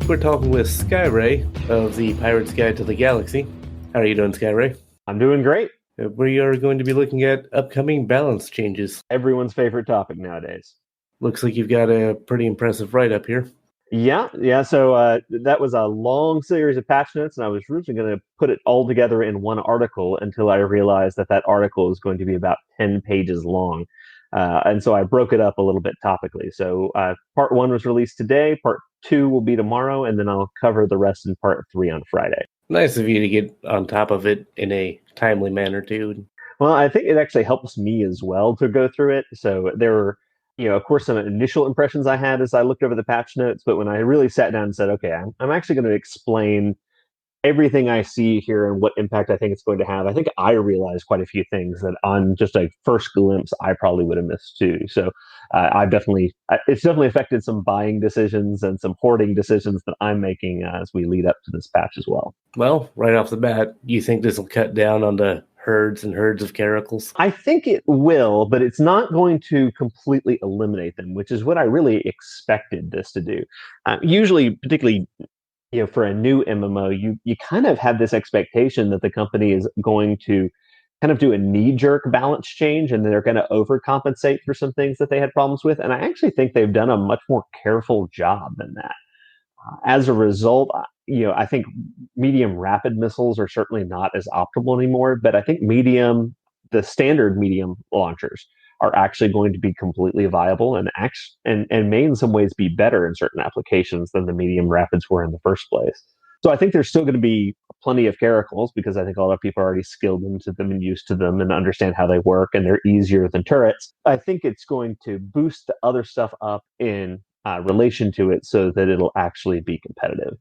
We're talking with Skyray of the Pirate's Guide to the Galaxy. How are you doing, Skyray? I'm doing great. We are going to be looking at upcoming balance changes. Everyone's favorite topic nowadays. Looks like you've got a pretty impressive write-up here. Yeah. So that was a long series of patch notes, and I was originally going to put it all together in one article until I realized that article is going to be about 10 pages long. And so I broke it up a little bit topically. So part 1 was released today, part 2 will be tomorrow, and then I'll cover the rest in part 3 on Friday. Nice of you to get on top of it in a timely manner, too. Well, I think it actually helps me as well to go through it. So there were, of course, some initial impressions I had as I looked over the patch notes, but when I really sat down and said, okay, I'm actually going to explain everything I see here and what impact I think it's going to have, I think I realized quite a few things that on just a first glimpse, I probably would have missed too. So it's definitely affected some buying decisions and some hoarding decisions that I'm making as we lead up to this patch as well. Well, right off the bat, you think this will cut down on the herds and herds of caracals? I think it will, but it's not going to completely eliminate them, which is what I really expected this to do. Usually, particularly for a new MMO, you kind of have this expectation that the company is going to kind of do a knee-jerk balance change, and they're going to overcompensate for some things that they had problems with. And I actually think they've done a much more careful job than that. As a result, I think medium rapid missiles are certainly not as optimal anymore, but I think the standard medium launchers are actually going to be completely viable and may in some ways be better in certain applications than the medium rapids were in the first place. So I think there's still going to be plenty of caracals because I think a lot of people are already skilled into them and used to them and understand how they work, and they're easier than turrets. I think it's going to boost the other stuff up in relation to it so that it'll actually be competitive.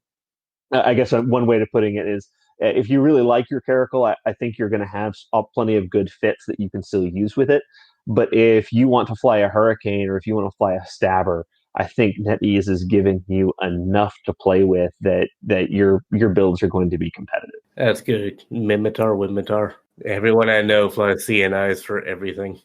I guess one way of putting it is, if you really like your caracal, I think you're going to have plenty of good fits that you can still use with it. But if you want to fly a Hurricane or if you want to fly a Stabber, I think NetEase is giving you enough to play with that your builds are going to be competitive. That's good. Mimitar. Everyone I know flies CNIs for everything.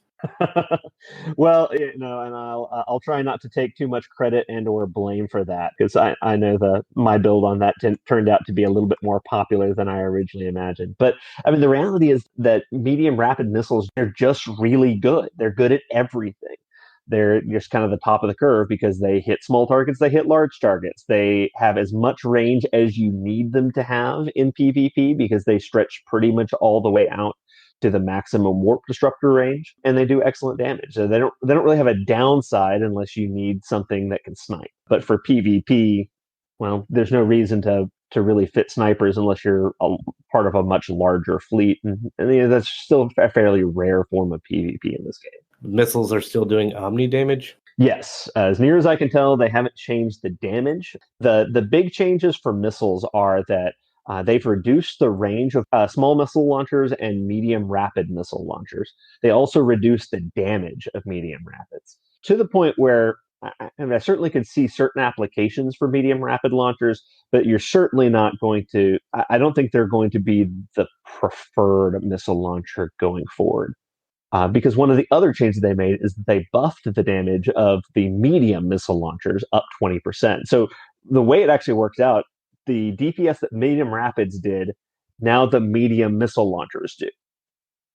Well, and I'll try not to take too much credit and or blame for that, because I know my build on that turned out to be a little bit more popular than I originally imagined. But I mean, the reality is that medium rapid missiles, they're just really good. They're good at everything. They're just kind of the top of the curve because they hit small targets, they hit large targets. They have as much range as you need them to have in PvP because they stretch pretty much all the way out to the maximum warp disruptor range, and they do excellent damage. So they don't really have a downside unless you need something that can snipe. But for PvP, well, there's no reason to really fit snipers unless you're a part of a much larger fleet, and that's still a fairly rare form of PvP in this game. Missiles are still doing omni damage? Yes, as near as I can tell, they haven't changed the damage. The big changes for missiles are that they've reduced the range of small missile launchers and medium rapid missile launchers. They also reduced the damage of medium rapids to the point where I certainly could see certain applications for medium rapid launchers, but you're certainly not going to, I don't think they're going to be the preferred missile launcher going forward. Because one of the other changes they made is that they buffed the damage of the medium missile launchers up 20%. So the way it actually works out, the DPS that medium rapids did, now the medium missile launchers do.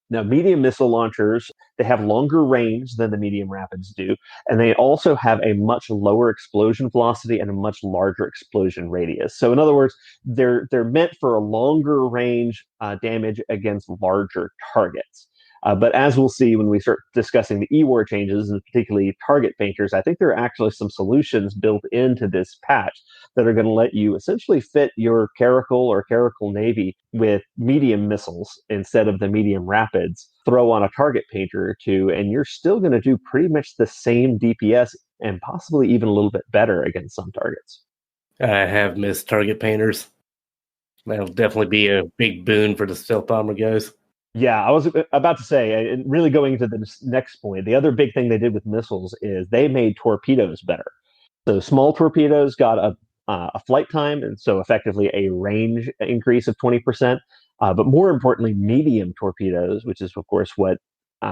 Now, medium missile launchers, they have longer range than the medium rapids do, and they also have a much lower explosion velocity and a much larger explosion radius. So in other words, they're meant for a longer range damage against larger targets. But as we'll see when we start discussing the E-War changes, and particularly target painters, I think there are actually some solutions built into this patch that are going to let you essentially fit your Caracal or Caracal Navy with medium missiles instead of the medium rapids, throw on a target painter or two, and you're still going to do pretty much the same DPS and possibly even a little bit better against some targets. I have missed target painters. That'll definitely be a big boon for the stealth bomber guys. Yeah, I was about to say, and really going into the next point, the other big thing they did with missiles is they made torpedoes better. So small torpedoes got a flight time, and so effectively a range increase of 20%. But more importantly, medium torpedoes, which is, of course, what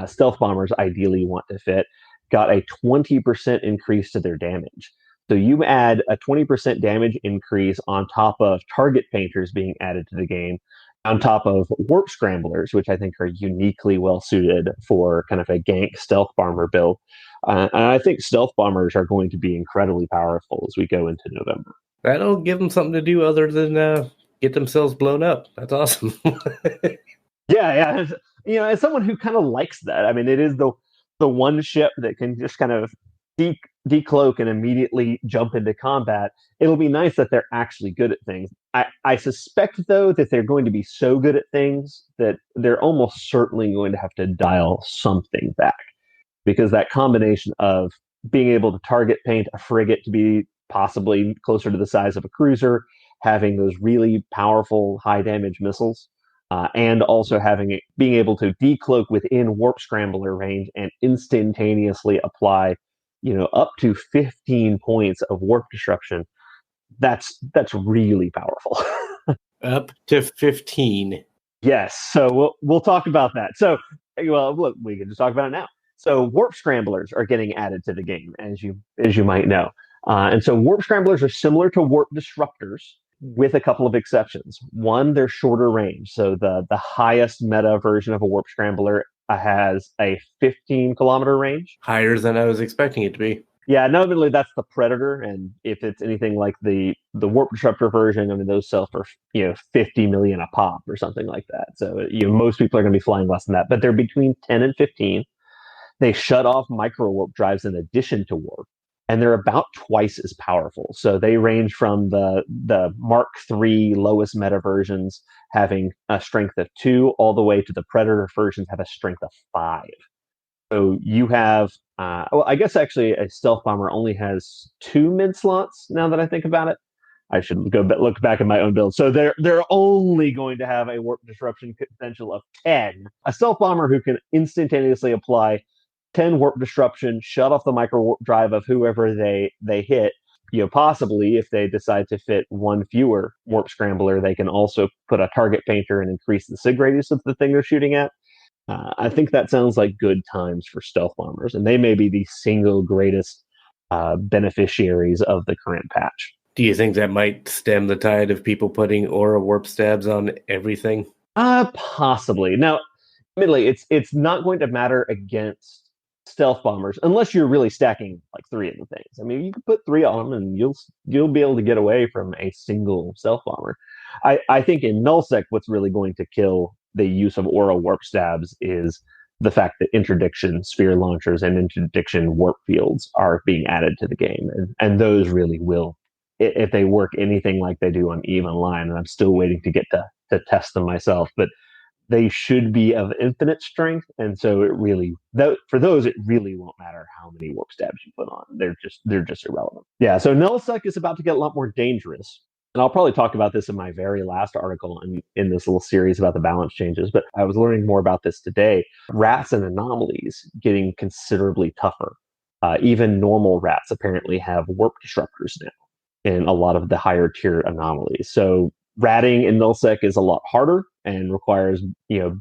stealth bombers ideally want to fit, got a 20% increase to their damage. So you add a 20% damage increase on top of target painters being added to the game, on top of warp scramblers, which I think are uniquely well suited for kind of a gank stealth bomber build. And I think stealth bombers are going to be incredibly powerful as we go into November. That'll give them something to do other than get themselves blown up. That's awesome. Yeah. As someone who kind of likes that, I mean, it is the one ship that can just kind of decloak and immediately jump into combat. It'll be nice that they're actually good at things. I suspect, though, that they're going to be so good at things that they're almost certainly going to have to dial something back, because that combination of being able to target paint a frigate to be possibly closer to the size of a cruiser, having those really powerful high damage missiles, and also being able to decloak within warp scrambler range and instantaneously apply, up to 15 points of warp disruption. That's really powerful. Up to 15. Yes. So we'll talk about that. So, well, look, we can just talk about it now. So warp scramblers are getting added to the game, as you might know. And so warp scramblers are similar to warp disruptors, with a couple of exceptions. One, they're shorter range. So the highest meta version of a warp scrambler has a 15-kilometer range. Higher than I was expecting it to be. Yeah, notably that's the Predator, and if it's anything like the warp disruptor version, I mean, those sell for 50 million a pop or something like that. So most people are going to be flying less than that, but they're between 10 and 15. They shut off micro warp drives in addition to warp, and they're about twice as powerful. So they range from the Mark III lowest meta versions having a strength of 2 all the way to the Predator versions have a strength of 5. So you have, I guess actually a stealth bomber only has 2 mid slots now that I think about it. I should look back at my own build. So they're only going to have a warp disruption potential of 10. A stealth bomber who can instantaneously apply 10 warp disruption, shut off the micro warp drive of whoever they hit. Possibly if they decide to fit one fewer warp scrambler, they can also put a target painter and increase the sig radius of the thing they're shooting at. I think that sounds like good times for stealth bombers, and they may be the single greatest beneficiaries of the current patch. Do you think that might stem the tide of people putting aura warp stabs on everything? Possibly. Now, admittedly, it's not going to matter against stealth bombers unless you're really stacking like 3 of the things. I mean, you can put 3 on them and you'll be able to get away from a single stealth bomber. I think in nullsec, what's really going to kill the use of aura warp stabs is the fact that interdiction sphere launchers and interdiction warp fields are being added to the game, and those really will, if they work anything like they do on EVE Online, and I'm still waiting to get to test them myself, but they should be of infinite strength, and so for those it really won't matter how many warp stabs you put on. They're just irrelevant. Yeah, so nullsec is about to get a lot more dangerous. And I'll probably talk about this in my very last article in this little series about the balance changes, but I was learning more about this today. Rats and anomalies getting considerably tougher. Even normal rats apparently have warp disruptors now in a lot of the higher tier anomalies. So ratting in nullsec is a lot harder and requires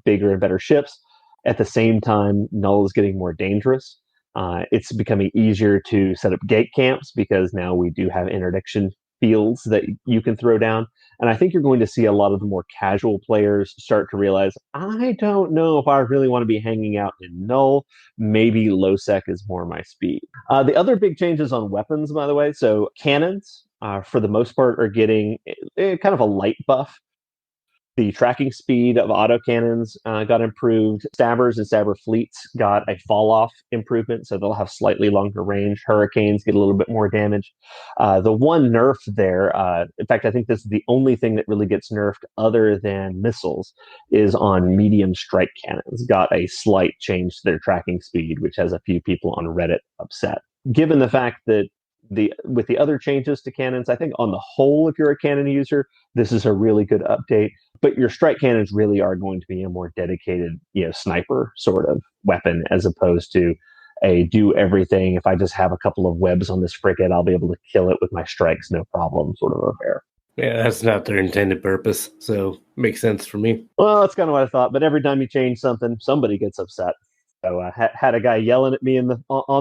bigger and better ships. At the same time, null is getting more dangerous. It's becoming easier to set up gate camps because now we do have interdiction fields that you can throw down. And I think you're going to see a lot of the more casual players start to realize, I don't know if I really want to be hanging out in null. Maybe low sec is more my speed. The other big changes on weapons, by the way, so cannons, for the most part, are getting kind of a light buff. The tracking speed of autocannons got improved. Stabbers and stabber fleets got a fall-off improvement, so they'll have slightly longer range. Hurricanes get a little bit more damage. The one nerf there, in fact, I think this is the only thing that really gets nerfed other than missiles, is on medium strike cannons. Got a slight change to their tracking speed, which has a few people on Reddit upset. Given the fact that with the other changes to cannons, I think on the whole, if you're a cannon user, this is a really good update. But your strike cannons really are going to be a more dedicated, sniper sort of weapon, as opposed to a do everything. If I just have a couple of webs on this frigate, I'll be able to kill it with my strikes, no problem, sort of affair. Yeah, that's not their intended purpose, so makes sense for me. Well, that's kind of what I thought. But every time you change something, somebody gets upset. So I had a guy yelling at me on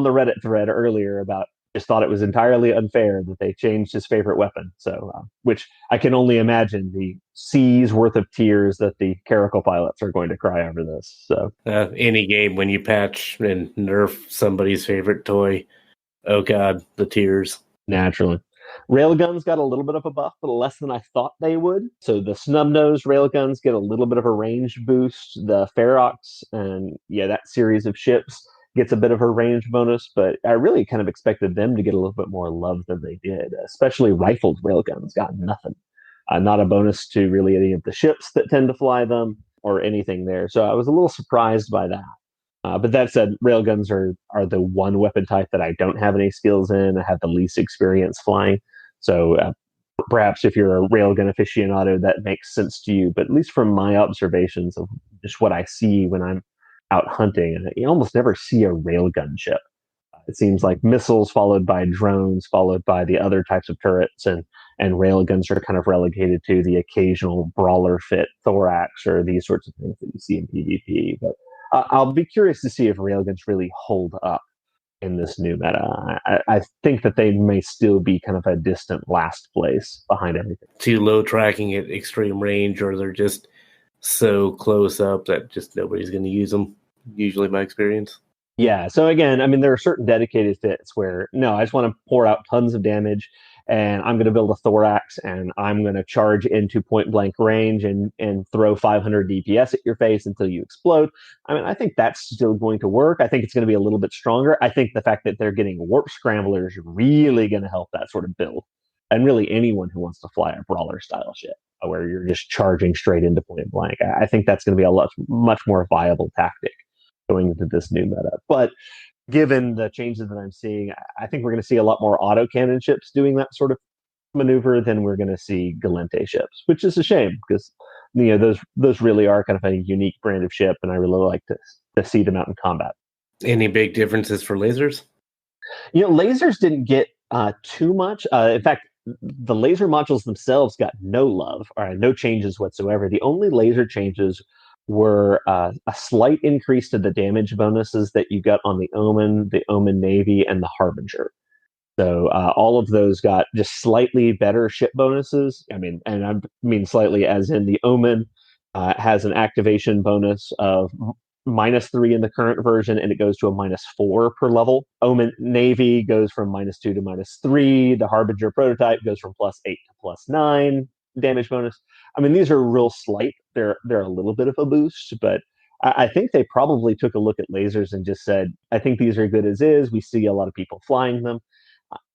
the Reddit thread earlier about just thought it was entirely unfair that they changed his favorite weapon. So, which I can only imagine the seas worth of tears that the Caracal pilots are going to cry over this. So, any game when you patch and nerf somebody's favorite toy, oh god, the tears. naturally. Railguns got a little bit of a buff, but less than I thought they would. So the snub-nosed railguns get a little bit of a range boost. The Ferox and that series of ships gets a bit of a range bonus, but I really kind of expected them to get a little bit more love than they did. Especially rifled railguns got nothing. Not a bonus to really any of the ships that tend to fly them or anything there. So I was a little surprised by that. But that said, railguns are the one weapon type that I don't have any skills in. I have the least experience flying. So perhaps if you're a railgun aficionado, that makes sense to you. But at least from my observations of just what I see when I'm out hunting, you almost never see a railgun ship. It seems like missiles followed by drones, followed by the other types of turrets, and railguns are kind of relegated to the occasional brawler fit thorax or these sorts of things that you see in PvP. But I'll be curious to see if railguns really hold up in this new meta. I think that they may still be kind of a distant last place behind everything. Too low tracking at extreme range, or they're just so close up that just nobody's going to use them, usually my experience. Yeah, so again, I mean, there are certain dedicated fits where, no, I just want to pour out tons of damage, and I'm going to build a thorax, and I'm going to charge into point blank range and throw 500 DPS at your face until you explode. I mean, I think that's still going to work. I think it's going to be a little bit stronger. I think the fact that they're getting warp scramblers really going to help that sort of build. And really anyone who wants to fly a brawler style ship where you're just charging straight into point blank. I think that's going to be a much more viable tactic going into this new meta. But given the changes that I'm seeing, I think we're going to see a lot more autocannon ships doing that sort of maneuver than we're going to see Galente ships, which is a shame because those really are kind of a unique brand of ship, and I really like to see them out in combat. Any big differences for lasers? Lasers didn't get too much. In fact, the laser modules themselves got no love or no changes whatsoever. The only laser changes were a slight increase to the damage bonuses that you got on the Omen Navy, and the Harbinger. So all of those got just slightly better ship bonuses. I mean slightly as in the Omen has an activation bonus of -3 in the current version, and it goes to a -4 per level. Omen Navy goes from -2 to -3. The Harbinger prototype goes from +8 to +9 damage bonus. I mean, these are real slight. They're a little bit of a boost, but I think they probably took a look at lasers and just said, I think these are good as is. We see a lot of people flying them.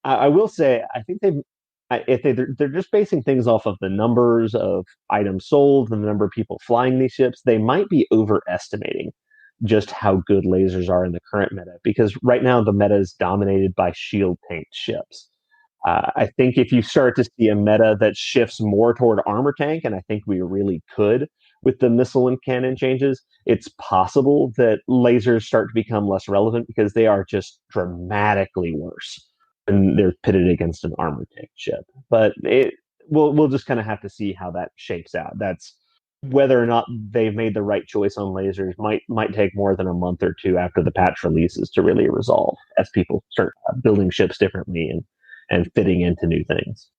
I will say, I think they're just basing things off of the numbers of items sold and the number of people flying these ships. They might be overestimating just how good lasers are in the current meta, because right now the meta is dominated by shield tanked ships. I think if you start to see a meta that shifts more toward armor tank, and I think we really could with the missile and cannon changes, it's possible that lasers start to become less relevant because they are just dramatically worse when they're pitted against an armor tank ship. But we'll just kind of have to see how that shapes out. That's whether or not they've made the right choice on lasers might take more than a month or two after the patch releases to really resolve, as people start building ships differently and fitting into new things.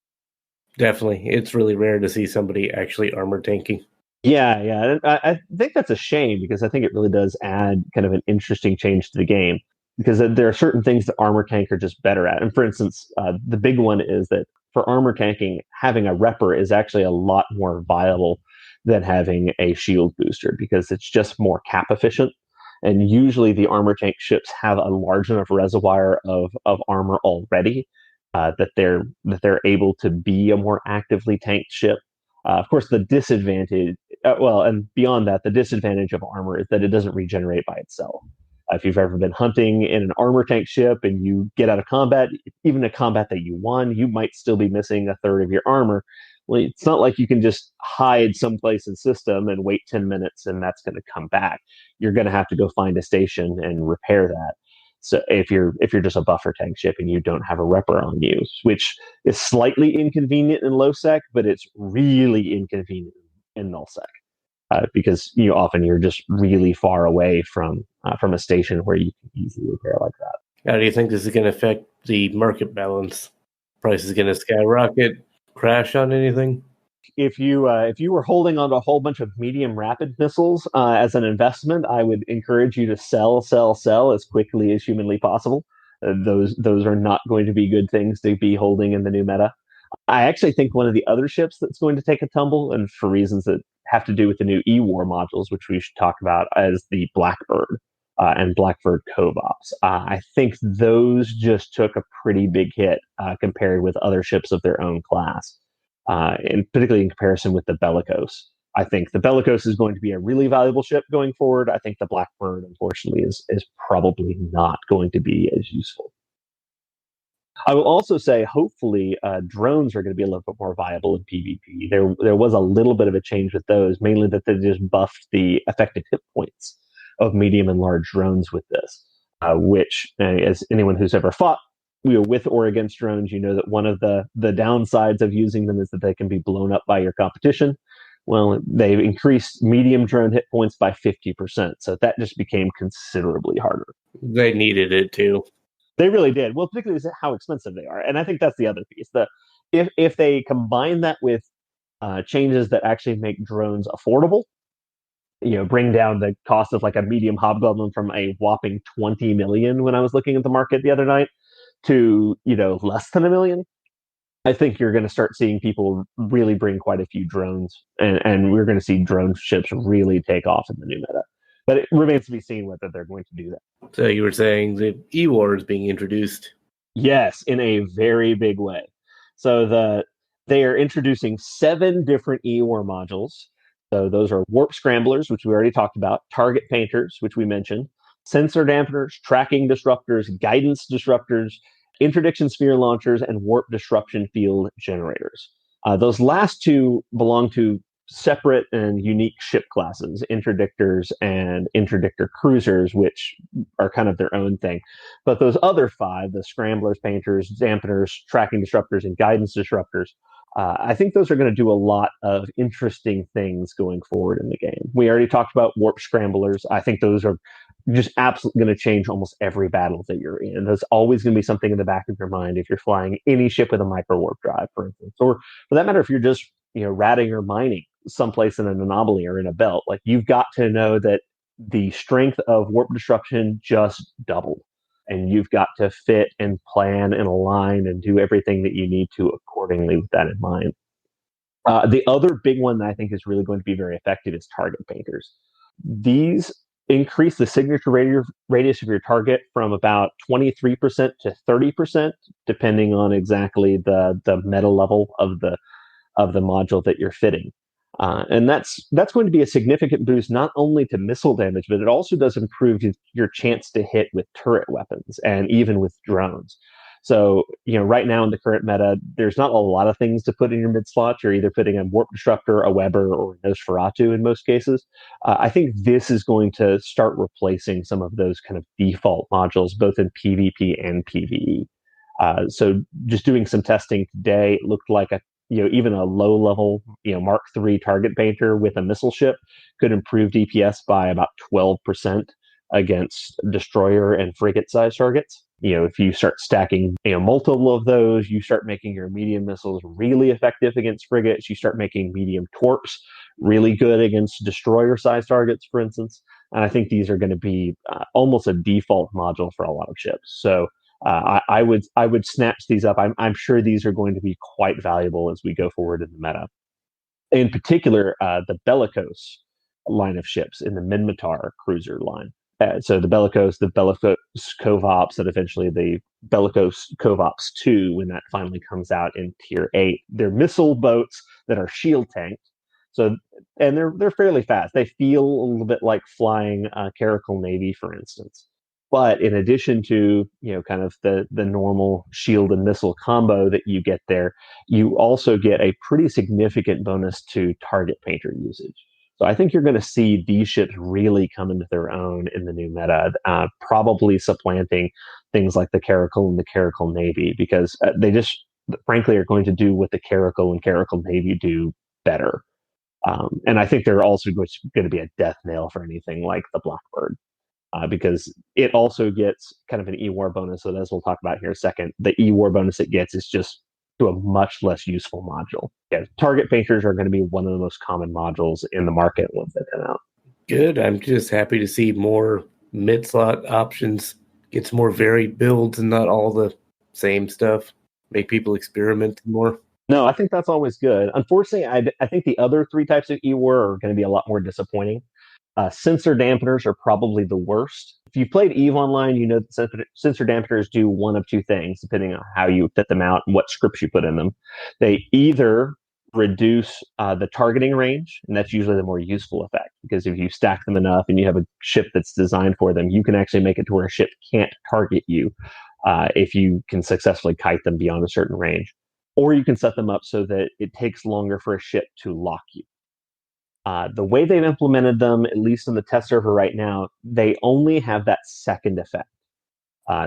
Definitely. It's really rare to see somebody actually armor tanking. Yeah. I think that's a shame because I think it really does add kind of an interesting change to the game, because there are certain things that armor tank are just better at. And for instance, the big one is that for armor tanking, having a repper is actually a lot more viable than having a shield booster because it's just more cap efficient. And usually the armor tank ships have a large enough reservoir of armor already that they're able to be a more actively tanked ship. Of course, the disadvantage, and beyond that, the disadvantage of armor is that it doesn't regenerate by itself. If you've ever been hunting in an armor tank ship and you get out of combat, even a combat that you won, you might still be missing a third of your armor. Well, it's not like you can just hide someplace in system and wait 10 minutes and that's going to come back. You're going to have to go find a station and repair that. So if you're just a buffer tank ship and you don't have a repper on you, which is slightly inconvenient in low sec, but it's really inconvenient in null sec. Because often you're just really far away from a station where you can easily repair like that. How do you think this is going to affect the market balance? Price is going to skyrocket, crash on anything? If you were holding on to a whole bunch of medium rapid missiles as an investment, I would encourage you to sell as quickly as humanly possible. Those are not going to be good things to be holding in the new meta. I actually think one of the other ships that's going to take a tumble, and for reasons that have to do with the new E-War modules, which we should talk about, is the Blackbird and Blackbird Covops. I think those just took a pretty big hit compared with other ships of their own class, and particularly in comparison with the Bellicose. I think the Bellicose is going to be a really valuable ship going forward. I think the Blackbird, unfortunately, is probably not going to be as useful. I will also say, hopefully, drones are going to be a little bit more viable in PvP. There was a little bit of a change with those, mainly that they just buffed the effective hit points of medium and large drones with this, which, as anyone who's ever fought with or against drones, you know that one of the downsides of using them is that they can be blown up by your competition. Well, they've increased medium drone hit points by 50%, so that just became considerably harder. They needed it too. They really did. Well, particularly how expensive they are, and I think that's the other piece. If they combine that with changes that actually make drones affordable, bring down the cost of like a medium hobgoblin from a whopping 20 million when I was looking at the market the other night to less than $1 million. I think you're going to start seeing people really bring quite a few drones, and we're going to see drone ships really take off in the new meta. But it remains to be seen whether they're going to do that. So you were saying the E-War is being introduced? Yes, in a very big way. So they are introducing 7 different E-War modules. So those are warp scramblers, which we already talked about, target painters, which we mentioned, sensor dampeners, tracking disruptors, guidance disruptors, interdiction sphere launchers, and warp disruption field generators. Those last 2 belong to separate and unique ship classes, interdictors and interdictor cruisers, which are kind of their own thing. But those other 5, the scramblers, painters, dampeners, tracking disruptors, and guidance disruptors, I think those are going to do a lot of interesting things going forward in the game. We already talked about warp scramblers. I think those are just absolutely going to change almost every battle that you're in. There's always going to be something in the back of your mind if you're flying any ship with a micro warp drive, for instance, or for that matter, if you're just ratting or mining someplace in an anomaly or in a belt. Like, you've got to know that the strength of warp disruption just doubled, and you've got to fit and plan and align and do everything that you need to accordingly with that in mind. The other big one that I think is really going to be very effective is target painters. These increase the signature radius of your target from about 23% to 30%, depending on exactly the meta level of the module that you're fitting. And that's going to be a significant boost, not only to missile damage, but it also does improve your chance to hit with turret weapons and even with drones. So, right now in the current meta, there's not a lot of things to put in your mid slot. You're either putting a Warp Disruptor, a Weber, or a Nosferatu in most cases. I think this is going to start replacing some of those kind of default modules, both in PvP and PvE. So just doing some testing today, it looked like even a low level, Mark III target painter with a missile ship could improve DPS by about 12% against destroyer and frigate size targets. If you start stacking, multiple of those, you start making your medium missiles really effective against frigates. You start making medium torps really good against destroyer size targets, for instance. And I think these are going to be almost a default module for a lot of ships. So I would snatch these up. I'm sure these are going to be quite valuable as we go forward in the meta. In particular, the Bellicose line of ships in the Minmatar cruiser line. So the Bellicose Covops, and eventually the Bellicose Covops 2, when that finally comes out in Tier 8. They're missile boats that are shield tanked. So, and they're fairly fast. They feel a little bit like flying Caracal Navy, for instance. But in addition to kind of the normal shield and missile combo that you get there, you also get a pretty significant bonus to target painter usage. So I think you're going to see these ships really come into their own in the new meta, probably supplanting things like the Caracal and the Caracal Navy, because they just, frankly, are going to do what the Caracal and Caracal Navy do better. And I think they're also going to be a death nail for anything like the Blackbird, because it also gets kind of an E-War bonus. So as we'll talk about here in a second, the E-War bonus it gets is just to a much less useful module. Yeah, target painters are going to be one of the most common modules in the market once they come out. Good. I'm just happy to see more mid-slot options, get some more varied builds and not all the same stuff. Make people experiment more. No, I think that's always good. Unfortunately, I think the other three types of E-War are going to be a lot more disappointing. Sensor dampeners are probably the worst. If you've played EVE Online, you know that sensor dampeners do one of two things, depending on how you fit them out and what scripts you put in them. They either reduce the targeting range, and that's usually the more useful effect, because if you stack them enough and you have a ship that's designed for them, you can actually make it to where a ship can't target you if you can successfully kite them beyond a certain range. Or you can set them up so that it takes longer for a ship to lock you. The way they've implemented them, at least in the test server right now, they only have that second effect.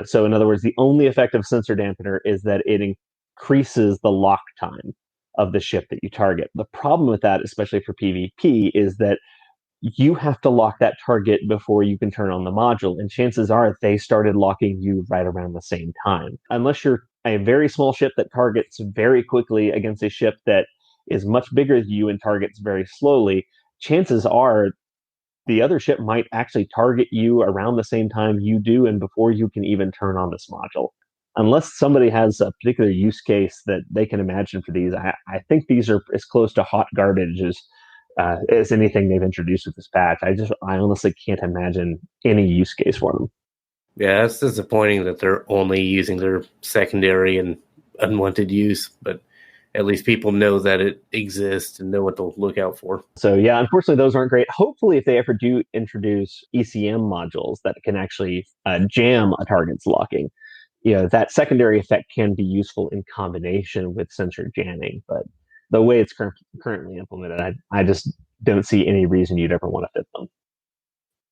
So in other words, the only effect of sensor dampener is that it increases the lock time of the ship that you target. The problem with that, especially for PvP, is that you have to lock that target before you can turn on the module, and chances are they started locking you right around the same time. Unless you're a very small ship that targets very quickly against a ship that is much bigger than you and targets very slowly, chances are the other ship might actually target you around the same time you do and before you can even turn on this module. Unless somebody has a particular use case that they can imagine for these, I think these are as close to hot garbage as anything they've introduced with this patch. I honestly can't imagine any use case for them. Yeah, it's disappointing that they're only using their secondary and unwanted use, but at least people know that it exists and know what to look out for. So yeah, unfortunately, those aren't great. Hopefully, if they ever do introduce ECM modules that can actually jam a target's locking, that secondary effect can be useful in combination with sensor jamming. But the way it's currently implemented, I just don't see any reason you'd ever want to fit them.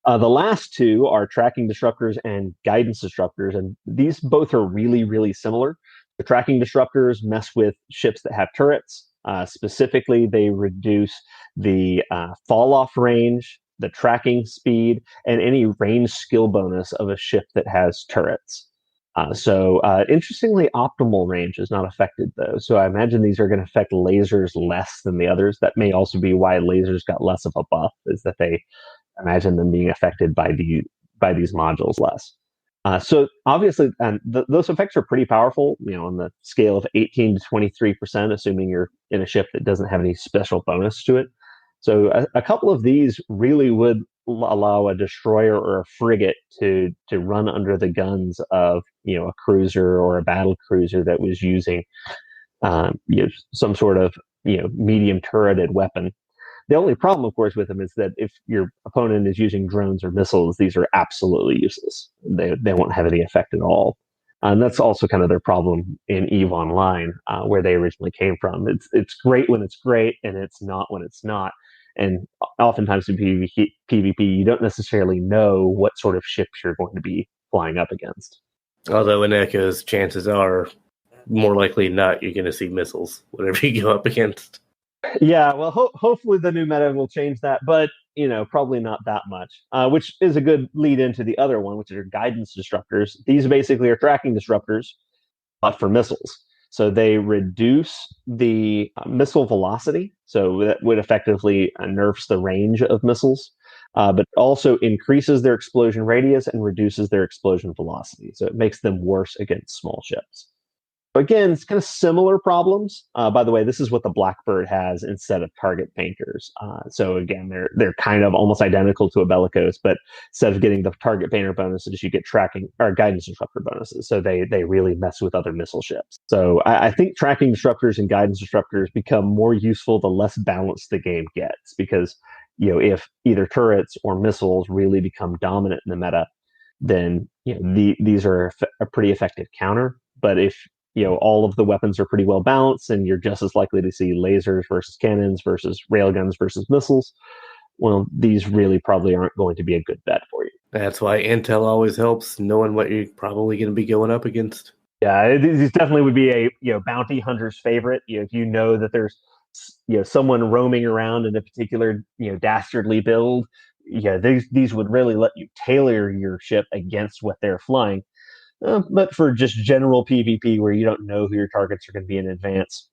The last two are tracking disruptors and guidance disruptors, and these both are really, really similar. The tracking disruptors mess with ships that have turrets. Specifically, they reduce the fall-off range, the tracking speed, and any range skill bonus of a ship that has turrets. So interestingly, optimal range is not affected, though. So I imagine these are going to affect lasers less than the others. That may also be why lasers got less of a buff, is that they imagine them being affected by these modules less. So obviously, those effects are pretty powerful, on the scale of 18 to 23%, assuming you're in a ship that doesn't have any special bonus to it. So a couple of these really would allow a destroyer or a frigate to run under the guns of a cruiser or a battle cruiser that was using some sort of medium turreted weapon. The only problem, of course, with them is that if your opponent is using drones or missiles, these are absolutely useless. They won't have any effect at all. And that's also kind of their problem in EVE Online, where they originally came from. It's great when it's great, and it's not when it's not. And oftentimes in PvP, you don't necessarily know what sort of ships you're going to be flying up against. Although in Echoes, chances are, more likely than not, you're going to see missiles, whatever you go up against. Yeah, well, hopefully the new meta will change that, but probably not that much. Which is a good lead into the other one, which are guidance disruptors. These basically are tracking disruptors, but for missiles. So they reduce the missile velocity, so that would effectively nerfs the range of missiles, but also increases their explosion radius and reduces their explosion velocity. So it makes them worse against small ships. Again, it's kind of similar problems. By the way, this is what the Blackbird has instead of target painters. So again, they're kind of almost identical to a Bellicose, but instead of getting the target painter bonuses, you get tracking or guidance disruptor bonuses. So they really mess with other missile ships. So I think tracking disruptors and guidance disruptors become more useful the less balanced the game gets, because if either turrets or missiles really become dominant in the meta, then these are a pretty effective counter. But if all of the weapons are pretty well balanced, and you're just as likely to see lasers versus cannons versus railguns versus missiles, well, these really probably aren't going to be a good bet for you. That's why intel always helps, knowing what you're probably going to be going up against. Yeah, these definitely would be a bounty hunter's favorite. If you know that there's someone roaming around in a particular dastardly build, these would really let you tailor your ship against what they're flying. But for just general PvP where you don't know who your targets are going to be in advance,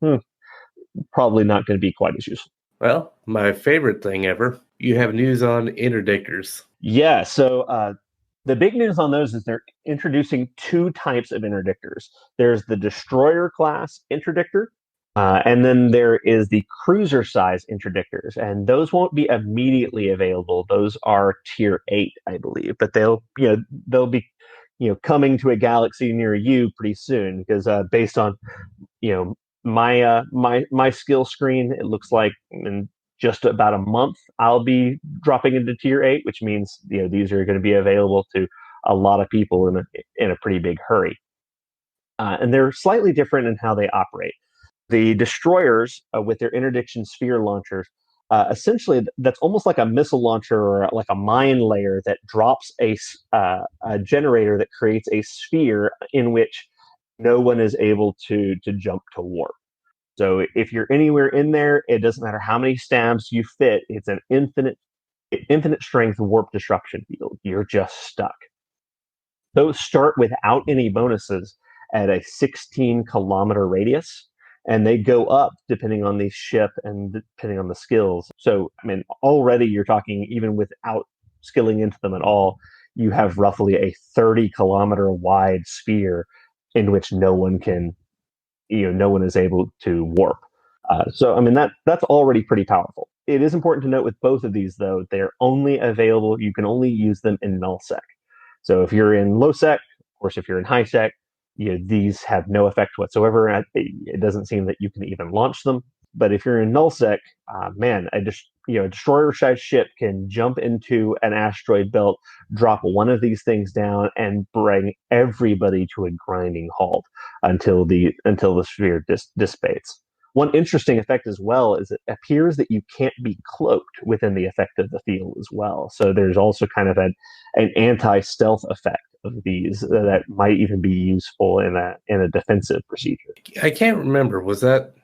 probably not going to be quite as useful. Well, my favorite thing ever, you have news on interdictors. Yeah, so the big news on those is they're introducing two types of interdictors. There's the destroyer class interdictor, and then there is the cruiser size interdictors, and those won't be immediately available. Those are tier 8, I believe, but they'll be coming to a galaxy near you pretty soon because based on my skill screen, it looks like in just about a month I'll be dropping into tier 8, which means these are going to be available to a lot of people in a pretty big hurry. And they're slightly different in how they operate. The destroyers with their interdiction sphere launchers, essentially that's almost like a missile launcher or like a mine layer that drops a generator that creates a sphere in which no one is able to jump to warp. So if you're anywhere in there, it doesn't matter how many stabs you fit. It's an infinite strength warp disruption field. You're just stuck. Those start without any bonuses at a 16-kilometer radius, and they go up depending on the ship and depending on the skills. So, I mean, already you're talking, even without skilling into them at all, you have roughly a 30-kilometer wide sphere in which no one is able to warp. So, I mean, that's already pretty powerful. It is important to note with both of these, though, they're only available, you can only use them in nullsec. So if you're in low sec, of course, if you're in high sec, these have no effect whatsoever. It doesn't seem that you can even launch them. But if you're in nullsec, a destroyer-sized ship can jump into an asteroid belt, drop one of these things down, and bring everybody to a grinding halt until the sphere dissipates. One interesting effect as well is it appears that you can't be cloaked within the effect of the field as well. So there's also kind of an anti-stealth effect of these that might even be useful in a defensive procedure. I can't remember. Was that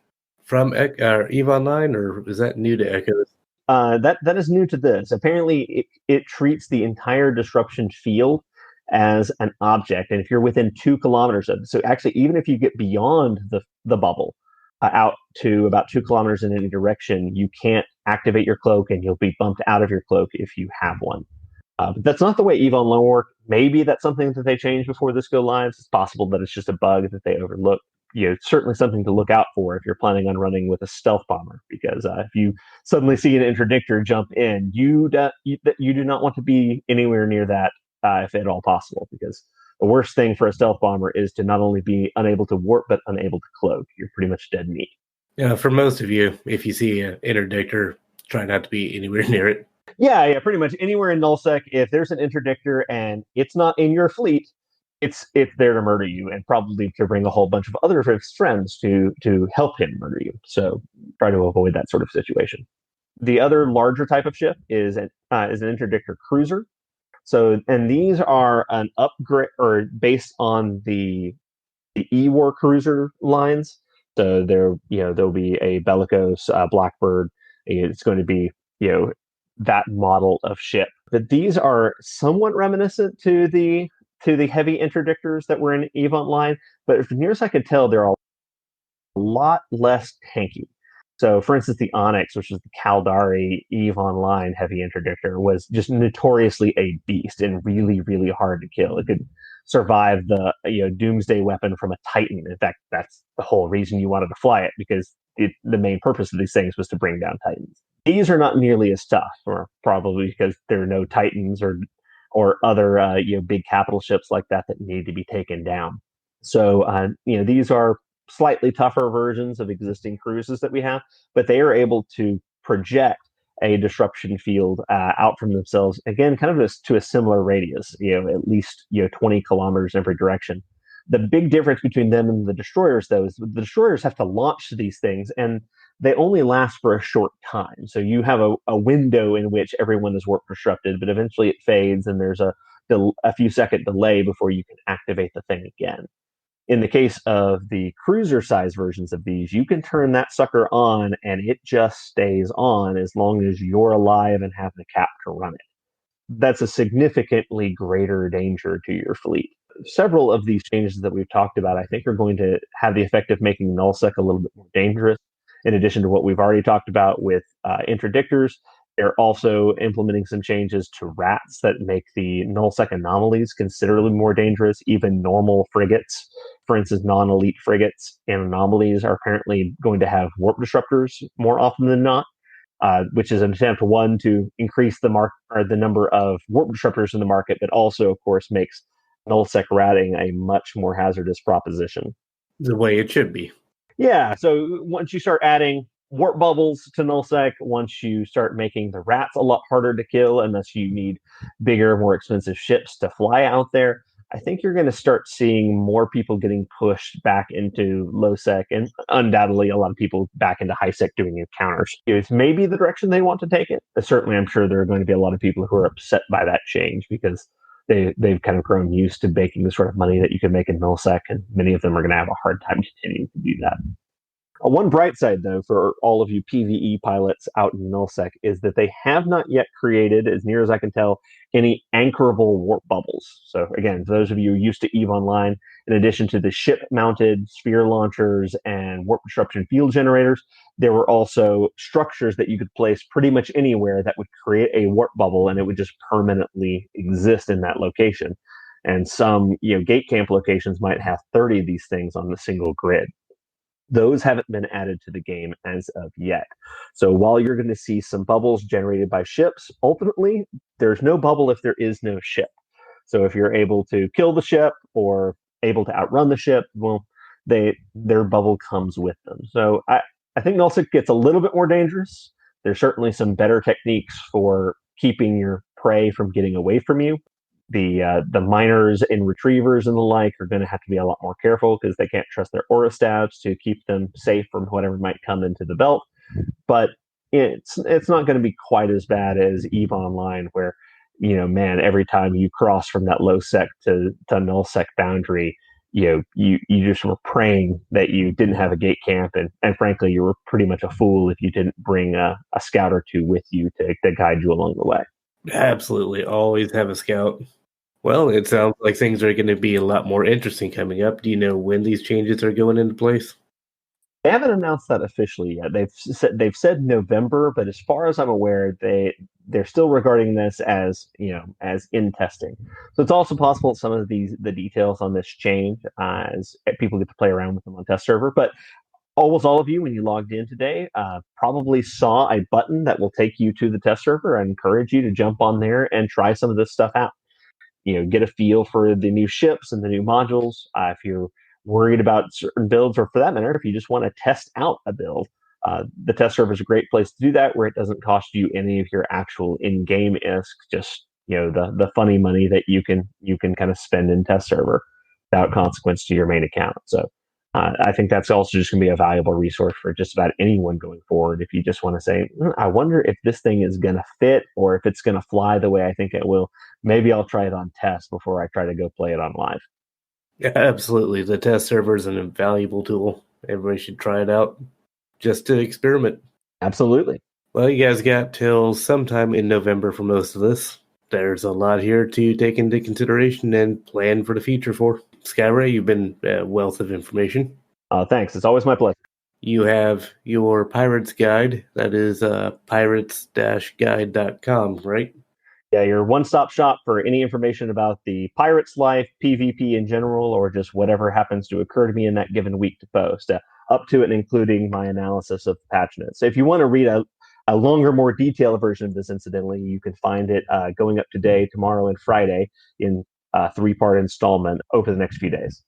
from EVE Online, or is that new to Echoes? That is new to this. Apparently, it treats the entire disruption field as an object, and if you're within 2 kilometers of it, so actually, even if you get beyond the bubble, out to about 2 kilometers in any direction, you can't activate your cloak, and you'll be bumped out of your cloak if you have one. But that's not the way EVE Online works. Maybe that's something that they change before this go live. It's possible that it's just a bug that they overlooked. Certainly something to look out for if you're planning on running with a stealth bomber, because if you suddenly see an interdictor jump in, you do not want to be anywhere near that if at all possible, because the worst thing for a stealth bomber is to not only be unable to warp, but unable to cloak. You're pretty much dead meat. Yeah, for most of you, if you see an interdictor, try not to be anywhere near it. Yeah, pretty much anywhere in nullsec. If there's an interdictor and it's not in your fleet, it's there to murder you, and probably to bring a whole bunch of other friends to help him murder you. So try to avoid that sort of situation. The other larger type of ship is an interdictor cruiser. So, and these are an upgrade or based on the E-War cruiser lines. So there'll be a Bellicose, Blackbird. It's going to be that model of ship. But these are somewhat reminiscent to the heavy interdictors that were in EVE Online, but as near as I could tell, they're a lot less tanky. So, for instance, the Onyx, which is the Caldari EVE Online heavy interdictor, was just notoriously a beast and really, really hard to kill. It could survive the doomsday weapon from a Titan. In fact, that's the whole reason you wanted to fly it, because the main purpose of these things was to bring down Titans. These are not nearly as tough, or probably because there are no Titans or other big capital ships like that need to be taken down. So these are slightly tougher versions of existing cruises that we have, but they are able to project a disruption field out from themselves, again, kind of to a similar radius, at least 20 kilometers in every direction. The big difference between them and the destroyers, though, is the destroyers have to launch these things, and they only last for a short time. So you have a window in which everyone is warp disrupted, but eventually it fades and there's a few second delay before you can activate the thing again. In the case of the cruiser size versions of these, you can turn that sucker on and it just stays on as long as you're alive and have the cap to run it. That's a significantly greater danger to your fleet. Several of these changes that we've talked about, I think, are going to have the effect of making nullsec a little bit more dangerous. In addition to what we've already talked about with interdictors, they're also implementing some changes to rats that make the nullsec anomalies considerably more dangerous. Even normal frigates, for instance, non-elite frigates and anomalies, are apparently going to have warp disruptors more often than not. Which is an attempt, one, to increase the number of warp disruptors in the market, but also, of course, makes nullsec ratting a much more hazardous proposition. The way it should be. Yeah, so once you start adding warp bubbles to nullsec, once you start making the rats a lot harder to kill, unless you need bigger, more expensive ships to fly out there, I think you're going to start seeing more people getting pushed back into low sec, and undoubtedly a lot of people back into high sec doing encounters. It's maybe the direction they want to take it. Certainly, I'm sure there are going to be a lot of people who are upset by that change because they've kind of grown used to making the sort of money that you can make in nullsec, and many of them are going to have a hard time continuing to do that. One bright side, though, for all of you PvE pilots out in nullsec is that they have not yet created, as near as I can tell, any anchorable warp bubbles. So again, for those of you used to EVE Online, in addition to the ship-mounted sphere launchers and warp disruption field generators, there were also structures that you could place pretty much anywhere that would create a warp bubble, and it would just permanently exist in that location. And some, gate camp locations might have 30 of these things on a single grid. Those haven't been added to the game as of yet. So while you're going to see some bubbles generated by ships, ultimately, there's no bubble if there is no ship. So if you're able to kill the ship or able to outrun the ship, well, their bubble comes with them. So I think nullsec gets a little bit more dangerous. There's certainly some better techniques for keeping your prey from getting away from you. The miners and retrievers and the like are going to have to be a lot more careful because they can't trust their aura stabs to keep them safe from whatever might come into the belt. But it's not going to be quite as bad as EVE Online, where every time you cross from that low sec to null sec boundary, you just were praying that you didn't have a gate camp, and frankly, you were pretty much a fool if you didn't bring a scout or two with you to guide you along the way. Absolutely. Always have a scout. Well, it sounds like things are going to be a lot more interesting coming up. Do you know when these changes are going into place? They haven't announced that officially yet. They've said November, but as far as I'm aware, they're still regarding this as in testing. So it's also possible some of the details on this change as people get to play around with them on test server. But almost all of you, when you logged in today, probably saw a button that will take you to the test server. I encourage you to jump on there and try some of this stuff out. Get a feel for the new ships and the new modules. If you're worried about certain builds, or for that matter, if you just want to test out a build, the test server is a great place to do that, where it doesn't cost you any of your actual in-game ISK, just the funny money that you can kind of spend in test server without consequence to your main account. So I think that's also just going to be a valuable resource for just about anyone going forward. If you just want to say, I wonder if this thing is going to fit or if it's going to fly the way I think it will, maybe I'll try it on test before I try to go play it on live. Yeah, absolutely. The test server is an invaluable tool. Everybody should try it out just to experiment. Absolutely. Well, you guys got till sometime in November for most of this. There's a lot here to take into consideration and plan for the future for. Skyray, you've been a wealth of information. Thanks. It's always my pleasure. You have your Pirates Guide. That is pirates-guide.com, right? Yeah, your one-stop shop for any information about the Pirates life, PvP in general, or just whatever happens to occur to me in that given week to post, up to and including my analysis of the patch notes. So if you want to read a longer, more detailed version of this, incidentally, you can find it going up today, tomorrow, and Friday in a 3-part installment over the next few days.